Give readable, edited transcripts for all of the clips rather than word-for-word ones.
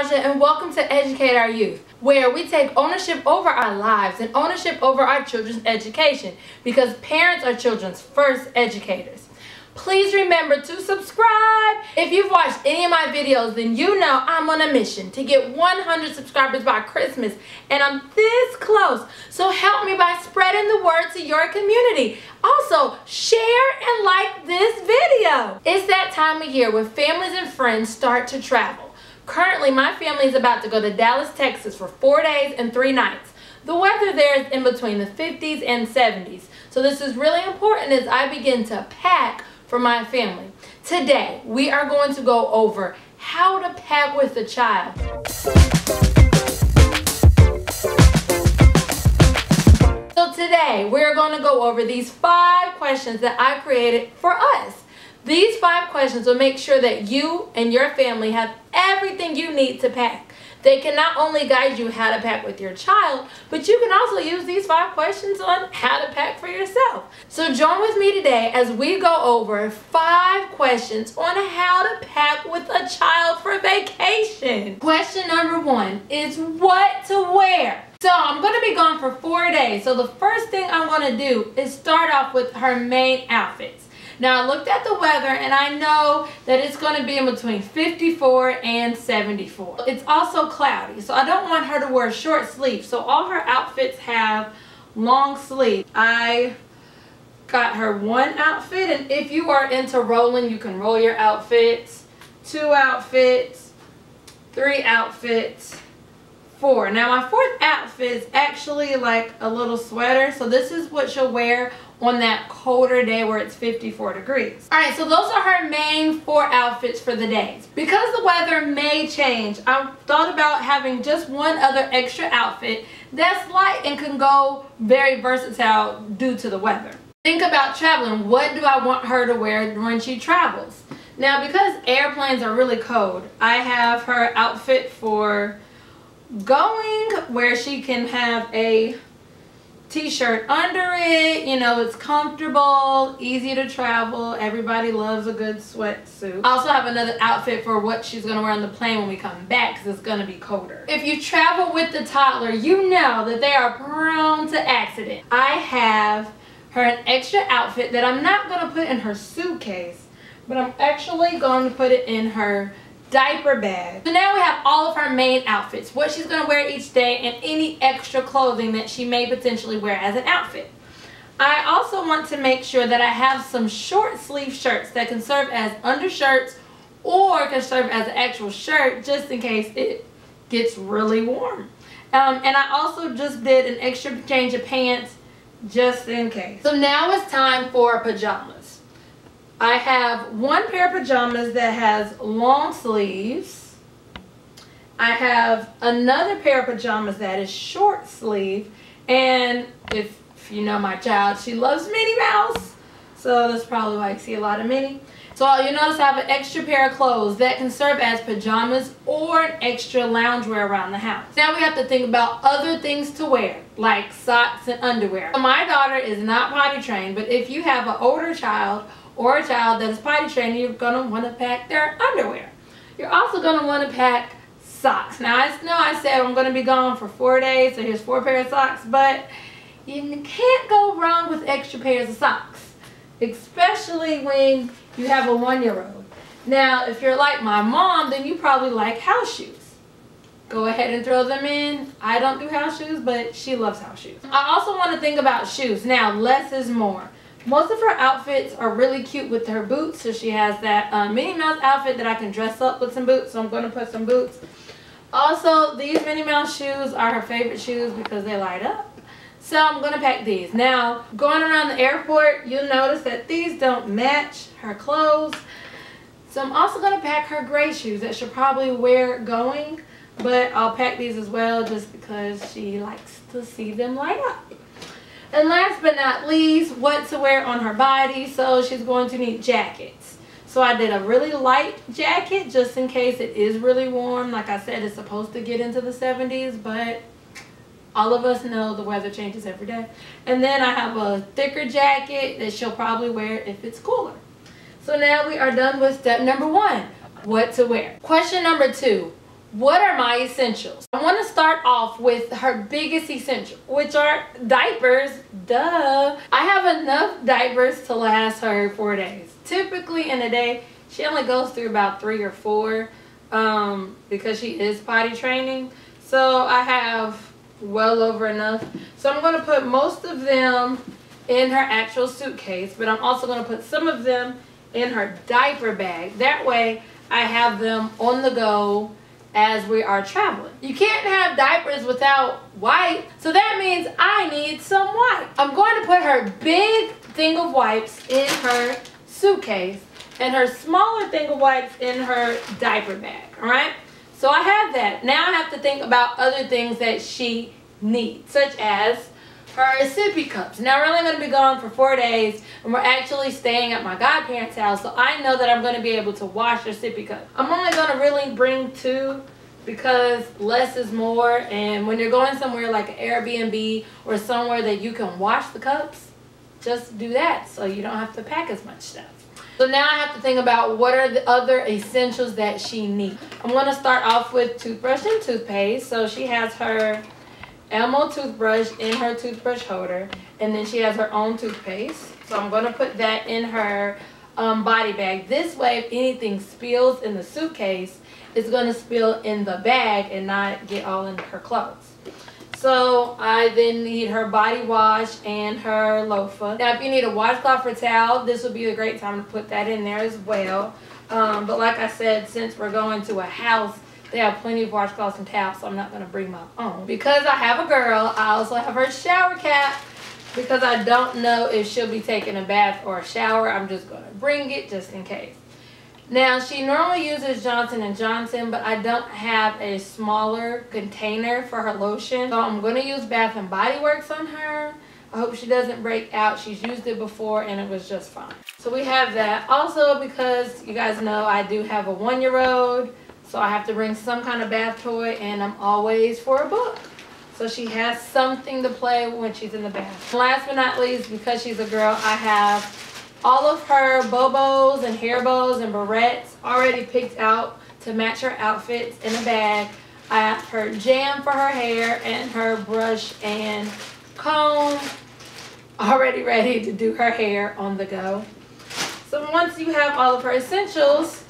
Naja, and welcome to Educate Our Youth, where we take ownership over our lives and ownership over our children's education, because parents are children's first educators. Please remember to subscribe. If you've watched any of my videos, then you know I'm on a mission to get 100 subscribers by Christmas, and I'm this close. So help me by spreading the word to your community. Also, share and like this video. It's that time of year where families and friends start to travel. Currently, my family is about to go to Dallas, Texas for 4 days and 3 nights. The weather there is in between the 50s and 70s. So this is really important as I begin to pack for my family. Today, we are going to go over how to pack with a child. So today, we're going to go over these 5 questions that I created for us. These 5 questions will make sure that you and your family have everything you need to pack. They can not only guide you how to pack with your child, but you can also use these 5 questions on how to pack for yourself. So join with me today as we go over 5 questions on how to pack with a child for vacation. Question number 1 is what to wear. So I'm going to be gone for 4 days. So the first thing I'm going to do is start off with her main outfits. Now I looked at the weather and I know that it's going to be in between 54 and 74. It's also cloudy, so I don't want her to wear short sleeves. So all her outfits have long sleeves. I got her 1 outfit, and if you are into rolling, you can roll your outfits. 2 outfits, 3 outfits, 4. Now my 4th outfit is actually like a little sweater, so this is what she'll wear on that colder day where it's 54 degrees. Alright, so those are her main 4 outfits for the days. Because the weather may change, I thought about having just 1 other extra outfit that's light and can go very versatile due to the weather. Think about traveling. What do I want her to wear when she travels? Now, because airplanes are really cold, I have her outfit for going, where she can have a t-shirt under it. You know, it's comfortable, easy to travel. Everybody loves a good sweatsuit. I also have another outfit for what she's going to wear on the plane when we come back, because it's going to be colder. If you travel with the toddler, you know that they are prone to accident. I have her an extra outfit that I'm not going to put in her suitcase, but I'm actually going to put it in her diaper bag. So now we have all of her main outfits, what she's going to wear each day, and any extra clothing that she may potentially wear as an outfit. I also want to make sure that I have some short sleeve shirts that can serve as undershirts or can serve as an actual shirt just in case it gets really warm. And I also just did an extra change of pants just in case. So now it's time for pajamas. I have 1 pair of pajamas that has long sleeves. I have another pair of pajamas that is short sleeve. And if you know my child, she loves Minnie Mouse. So that's probably why you see a lot of Minnie. So you notice I have an extra pair of clothes that can serve as pajamas or an extra loungewear around the house. Now we have to think about other things to wear, like socks and underwear. My daughter is not potty trained, but if you have an older child or a child that is potty trained, you're going to want to pack their underwear. You're also going to want to pack socks. Now I know I said I'm going to be gone for 4 days, so here's 4 pairs of socks, but you can't go wrong with extra pairs of socks, especially when you have a 1-year-old. Now if you're like my mom, then you probably like house shoes. Go ahead and throw them in. I don't do house shoes, but she loves house shoes. I also want to think about shoes. Now less is more. Most of her outfits are really cute with her boots, so she has that Minnie Mouse outfit that I can dress up with some boots, so I'm going to put some boots. Also, these Minnie Mouse shoes are her favorite shoes because they light up, so I'm going to pack these. Now, going around the airport, you'll notice that these don't match her clothes, so I'm also going to pack her gray shoes that she'll probably wear going, but I'll pack these as well just because she likes to see them light up. And last but not least, what to wear on her body. So she's going to need jackets. So I did a really light jacket just in case it is really warm. Like I said, it's supposed to get into the 70s, but all of us know the weather changes every day. And then I have a thicker jacket that she'll probably wear if it's cooler. So now we are done with step number 1, what to wear. Question number 2, What are my essentials? I want to start off with her biggest essential, which are diapers. Duh. I have enough diapers to last her 4 days. Typically in a day, she only goes through about 3 or 4 because she is potty training. So I have well over enough. So I'm going to put most of them in her actual suitcase, but I'm also going to put some of them in her diaper bag. That way I have them on the go as we are traveling. You can't have diapers without wipes, so that means I need some wipes. I'm going to put her big thing of wipes in her suitcase and her smaller thing of wipes in her diaper bag, all right? So I have that. Now I have to think about other things that she needs, such as her sippy cups. Now we're only going to be gone for 4 days, and we're actually staying at my godparents' house, so I know that I'm going to be able to wash her sippy cups. I'm only going to really bring 2 because less is more, and when you're going somewhere like an Airbnb or somewhere that you can wash the cups, just do that so you don't have to pack as much stuff. So now I have to think about what are the other essentials that she needs. I'm going to start off with toothbrush and toothpaste. So she has her Elmo toothbrush in her toothbrush holder, and then she has her own toothpaste. So I'm going to put that in her body bag. This way, if anything spills in the suitcase, it's going to spill in the bag and not get all in her clothes. So I then need her body wash and her loofah. Now if you need a washcloth or towel, this would be a great time to put that in there as well. But like I said, since we're going to a house, they have plenty of washcloths and towels, so I'm not going to bring my own. Because I have a girl, I also have her shower cap. Because I don't know if she'll be taking a bath or a shower, I'm just going to bring it just in case. Now, she normally uses Johnson & Johnson, but I don't have a smaller container for her lotion. So I'm going to use Bath & Body Works on her. I hope she doesn't break out. She's used it before and it was just fine. So we have that. Also, because you guys know I do have a 1-year-old, so I have to bring some kind of bath toy, and I'm always for a book. So she has something to play when she's in the bath. Last but not least, because she's a girl, I have all of her bobos and hair bows and barrettes already picked out to match her outfits in a bag. I have her jam for her hair and her brush and comb already ready to do her hair on the go. So once you have all of her essentials,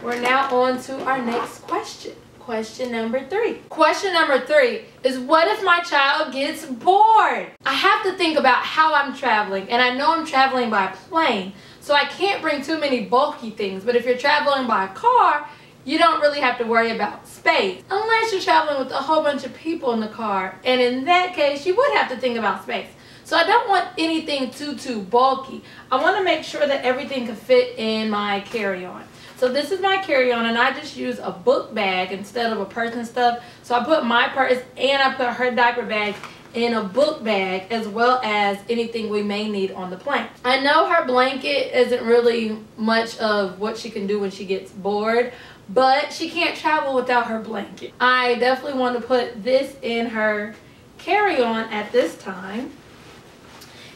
we're now on to our next question. Question number 3. Question number 3 is, what if my child gets bored? I have to think about how I'm traveling, and I know I'm traveling by plane, so I can't bring too many bulky things. But if you're traveling by car, you don't really have to worry about space, unless you're traveling with a whole bunch of people in the car, and in that case, you would have to think about space. So I don't want anything too bulky. I want to make sure that everything can fit in my carry-on. So this is my carry-on, and I just use a book bag instead of a purse and stuff. So I put my purse and I put her diaper bag in a book bag, as well as anything we may need on the plane. I know her blanket isn't really much of what she can do when she gets bored, but she can't travel without her blanket. I definitely want to put this in her carry-on at this time.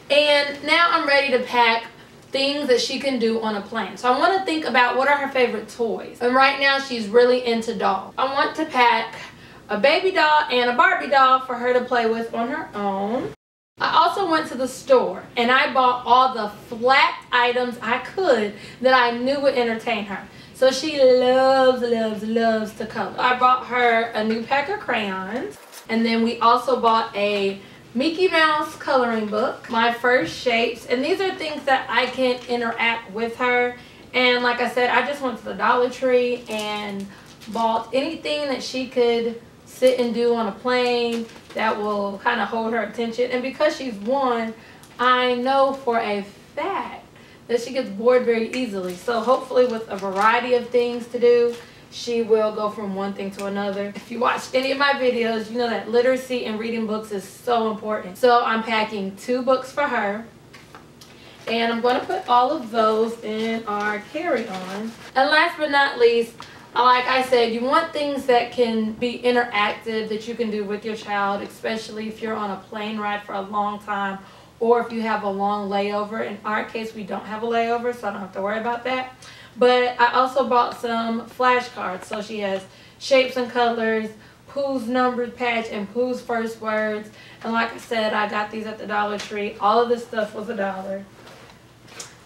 And now I'm ready to pack things that she can do on a plane. So I want to think about what are her favorite toys. And right now she's really into dolls. I want to pack a baby doll and a Barbie doll for her to play with on her own. I also went to the store and I bought all the flat items I could that I knew would entertain her. So she loves to color. I bought her a new pack of crayons, and then we also bought a Mickey Mouse coloring book, my first shapes, and these are things that I can interact with her. And like I said, I just went to the Dollar Tree and bought anything that she could sit and do on a plane that will kind of hold her attention. And because she's 1, I know for a fact that she gets bored very easily. So hopefully with a variety of things to do, she will go from one thing to another. If you watch any of my videos, you know that literacy and reading books is so important. So I'm packing 2 books for her. And I'm going to put all of those in our carry-on. And last but not least, like I said, you want things that can be interactive, that you can do with your child, especially if you're on a plane ride for a long time, or if you have a long layover. In our case, we don't have a layover, so I don't have to worry about that. But I also bought some flashcards. So she has shapes and colors, Pooh's numbered patch, and Pooh's first words. And like I said, I got these at the Dollar Tree. All of this stuff was $1.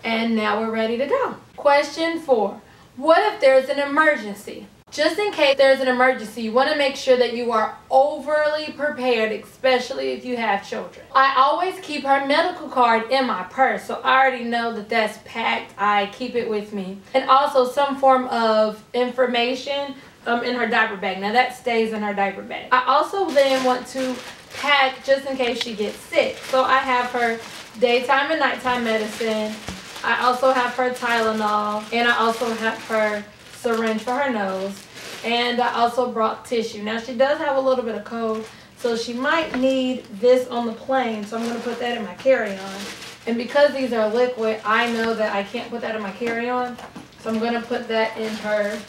And now we're ready to go. Question 4. What if there's an emergency? Just in case there's an emergency, you want to make sure that you are overly prepared, especially if you have children. I always keep her medical card in my purse, so I already know that that's packed. I keep it with me. And also some form of information in her diaper bag. Now that stays in her diaper bag. I also then want to pack just in case she gets sick. So I have her daytime and nighttime medicine. I also have her Tylenol, and I also have her syringe for her nose, and I also brought tissue. Now she does have a little bit of cold, so she might need this on the plane, so I'm going to put that in my carry-on. And because these are liquid, I know that I can't put that in my carry-on, so I'm going to put that in her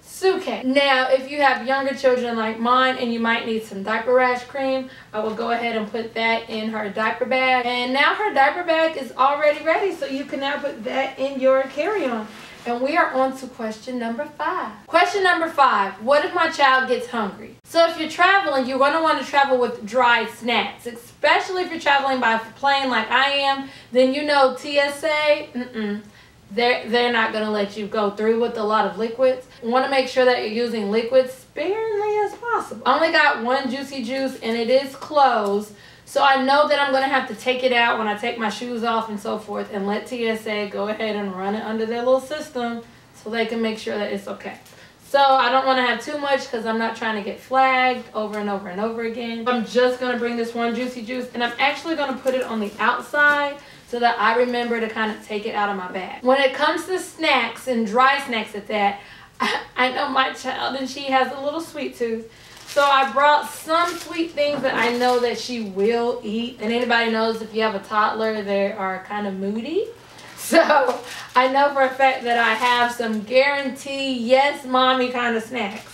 suitcase. Now if you have younger children like mine and you might need some diaper rash cream, I will go ahead and put that in her diaper bag. And now her diaper bag is already ready, so you can now put that in your carry-on. And we are on to question number 5. Question number 5. What if my child gets hungry? So if you're traveling, you're going to want to travel with dry snacks, especially if you're traveling by plane like I am. Then you know TSA, they're not going to let you go through with a lot of liquids. You want to make sure that you're using liquids sparingly as possible. I only got one Juicy Juice and it is closed. So I know that I'm going to have to take it out when I take my shoes off and so forth, and let TSA go ahead and run it under their little system so they can make sure that it's okay. So I don't want to have too much because I'm not trying to get flagged over and over and over again. I'm just going to bring this one Juicy Juice, and I'm actually going to put it on the outside so that I remember to kind of take it out of my bag. When it comes to snacks, and dry snacks at that, I know my child and she has a little sweet tooth. So I brought some sweet things that I know that she will eat. And anybody knows if you have a toddler, they are kind of moody. So I know for a fact that I have some guarantee yes mommy kind of snacks.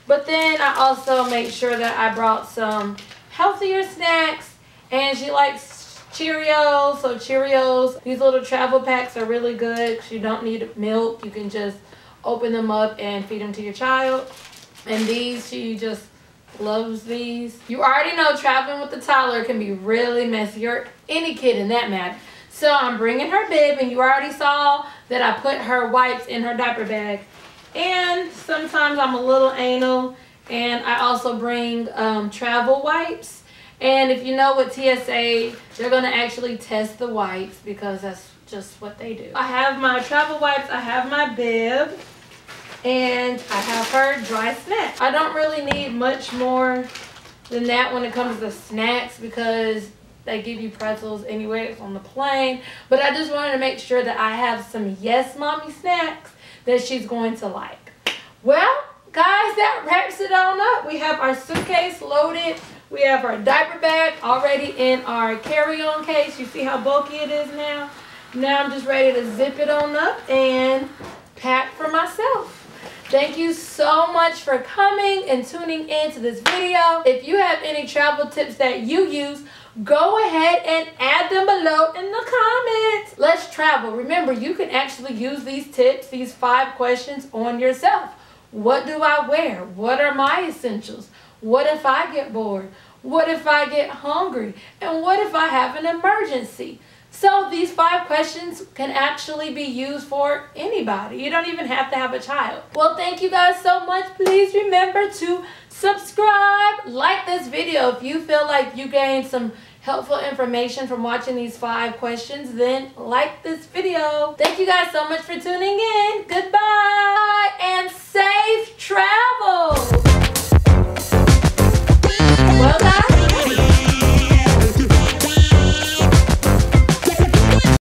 But then I also made sure that I brought some healthier snacks. And she likes Cheerios. So Cheerios, these little travel packs are really good because you don't need milk. You can just open them up and feed them to your child. And these, she just loves these. You already know traveling with the toddler can be really messy, or any kid in that matter. So I'm bringing her bib, and you already saw that I put her wipes in her diaper bag. And sometimes I'm a little anal, and I also bring travel wipes. And if you know with TSA, they're going to actually test the wipes because that's just what they do. I have my travel wipes, I have my bib, and I have her dry snack. I don't really need much more than that when it comes to snacks because they give you pretzels anyway on the plane. But I just wanted to make sure that I have some Yes Mommy snacks that she's going to like. Well, guys, that wraps it on up. We have our suitcase loaded. We have our diaper bag already in our carry-on case. You see how bulky it is now? Now I'm just ready to zip it on up and pack for myself. Thank you so much for coming and tuning in to this video. If you have any travel tips that you use, go ahead and add them below in the comments. Let's travel. Remember, you can actually use these tips, these 5 questions on yourself. What do I wear? What are my essentials? What if I get bored? What if I get hungry? And what if I have an emergency? So these 5 questions can actually be used for anybody. You don't even have to have a child. Well, thank you guys so much. Please remember to subscribe, like this video. If you feel like you gained some helpful information from watching these 5 questions, then like this video. Thank you guys so much for tuning in. Goodbye.